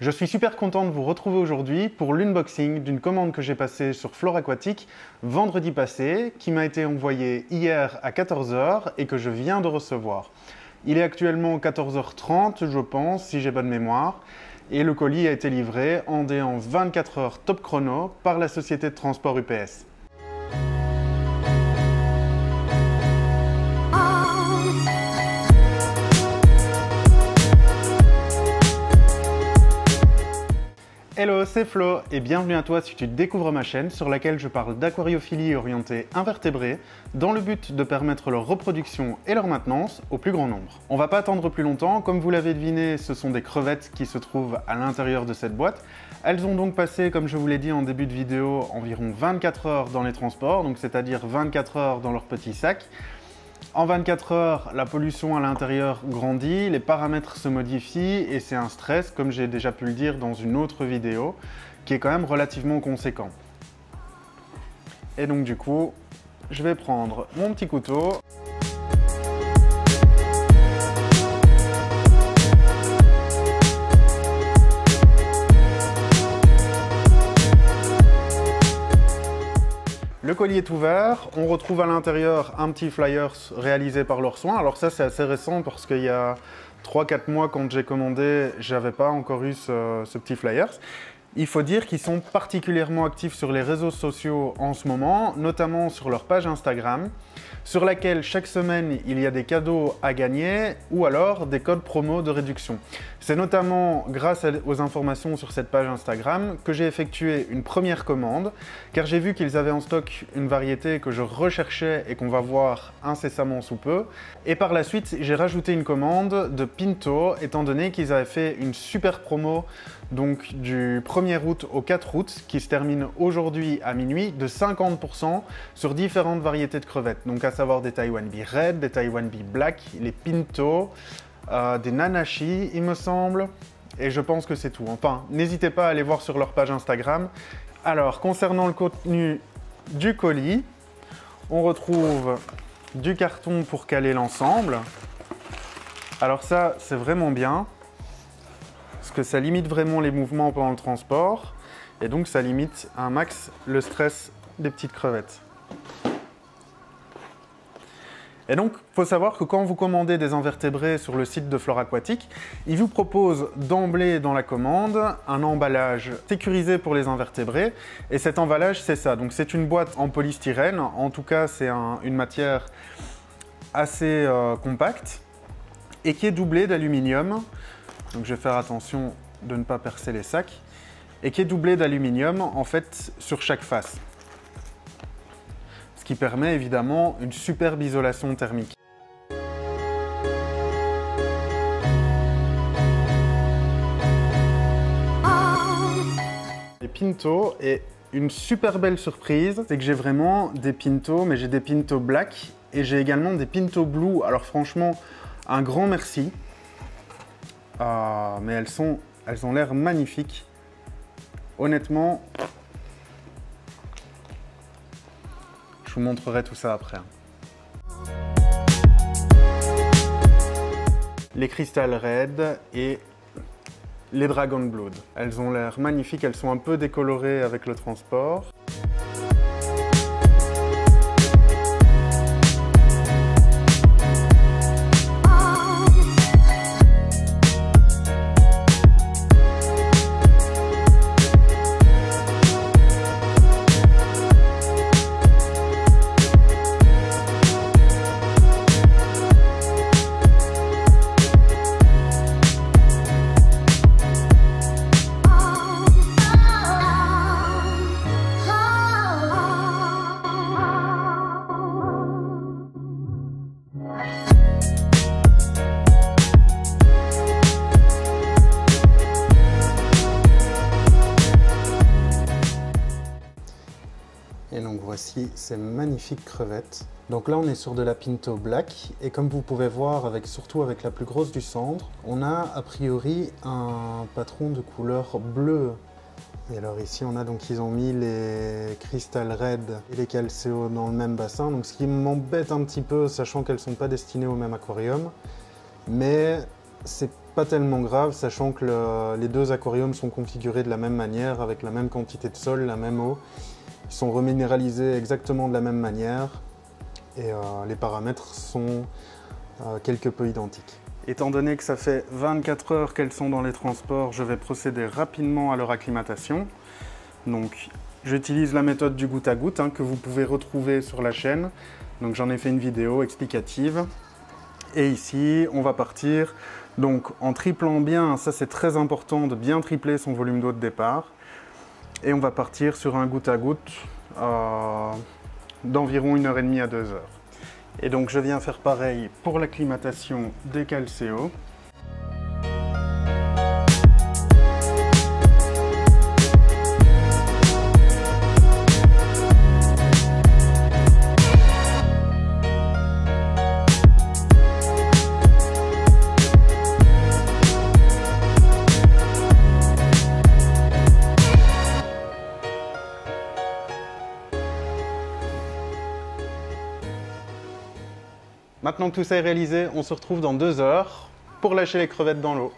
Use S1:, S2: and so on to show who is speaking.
S1: Je suis super content de vous retrouver aujourd'hui pour l'unboxing d'une commande que j'ai passée sur Flore Aquatique vendredi passé, qui m'a été envoyée hier à 14 h et que je viens de recevoir. Il est actuellement 14 h 30, je pense, si j'ai bonne mémoire, et le colis a été livré en 24 heures top chrono par la société de transport UPS. Hello, c'est Flo et bienvenue à toi si tu découvres ma chaîne sur laquelle je parle d'aquariophilie orientée invertébrés dans le but de permettre leur reproduction et leur maintenance au plus grand nombre. On va pas attendre plus longtemps, comme vous l'avez deviné, ce sont des crevettes qui se trouvent à l'intérieur de cette boîte. Elles ont donc passé, comme je vous l'ai dit en début de vidéo, environ 24 heures dans les transports, donc c'est-à-dire 24 heures dans leur petit sac. En 24 heures, la pollution à l'intérieur grandit, les paramètres se modifient et c'est un stress, comme j'ai déjà pu le dire dans une autre vidéo, qui est quand même relativement conséquent. Et donc du coup, je vais prendre mon petit couteau. Le colis est ouvert, on retrouve à l'intérieur un petit flyer réalisé par leurs soins. Alors ça c'est assez récent parce qu'il y a 3-4 mois quand j'ai commandé, j'avais pas encore eu ce petit flyer. Il faut dire qu'ils sont particulièrement actifs sur les réseaux sociaux en ce moment, notamment sur leur page Instagram, sur laquelle chaque semaine il y a des cadeaux à gagner ou alors des codes promo de réduction. C'est notamment grâce aux informations sur cette page Instagram que j'ai effectué une première commande, car j'ai vu qu'ils avaient en stock une variété que je recherchais et qu'on va voir incessamment sous peu. Et par la suite, j'ai rajouté une commande de Pinto, étant donné qu'ils avaient fait une super promo donc du 1er août au 4 août, qui se termine aujourd'hui à minuit, de 50% sur différentes variétés de crevettes. Donc à savoir des Taiwan Bee Red, des Taiwan Bee Black, les Pinto, des Nanashi, il me semble. Et je pense que c'est tout. Enfin, n'hésitez pas à aller voir sur leur page Instagram. Alors, concernant le contenu du colis, on retrouve du carton pour caler l'ensemble. Alors ça, c'est vraiment bien, parce que ça limite vraiment les mouvements pendant le transport, et donc ça limite un max le stress des petites crevettes. Et donc, il faut savoir que quand vous commandez des invertébrés sur le site de Flore Aquatique, ils vous proposent d'emblée dans la commande un emballage sécurisé pour les invertébrés. Et cet emballage, c'est ça. Donc c'est une boîte en polystyrène. En tout cas, c'est une matière assez compacte et qui est doublée d'aluminium. Donc je vais faire attention de ne pas percer les sacs. Et qui est doublée d'aluminium, en fait, sur chaque face. Qui permet évidemment une superbe isolation thermique. Les Pinto, et une super belle surprise, c'est que j'ai vraiment des Pinto, mais j'ai des Pinto Black et j'ai également des Pinto Blue. Alors franchement, un grand merci. Mais elles ont l'air magnifiques. Honnêtement, je vous montrerai tout ça après. Les Crystal Red et les Dragon Blood. Elles ont l'air magnifiques, elles sont un peu décolorées avec le transport. Et donc voici ces magnifiques crevettes. Donc là on est sur de la Pinto Black et comme vous pouvez voir, surtout avec la plus grosse du centre, on a a priori un patron de couleur bleue. Et alors ici on a donc, ils ont mis les Crystal Red et les Calceo dans le même bassin, donc ce qui m'embête un petit peu, sachant qu'elles ne sont pas destinées au même aquarium. Mais c'est pas tellement grave, sachant que les deux aquariums sont configurés de la même manière, avec la même quantité de sol, la même eau. Ils sont reminéralisés exactement de la même manière et les paramètres sont quelque peu identiques. Étant donné que ça fait 24 heures qu'elles sont dans les transports, je vais procéder rapidement à leur acclimatation. Donc, j'utilise la méthode du goutte à goutte que vous pouvez retrouver sur la chaîne. Donc, j'en ai fait une vidéo explicative. Et ici, on va partir donc en triplant bien, ça c'est très important de bien tripler son volume d'eau de départ. Et on va partir sur un goutte à goutte d'environ 1h30 à 2 heures. Et donc je viens faire pareil pour l'acclimatation des Calceo. Maintenant que tout ça est réalisé, on se retrouve dans 2 heures pour lâcher les crevettes dans l'eau.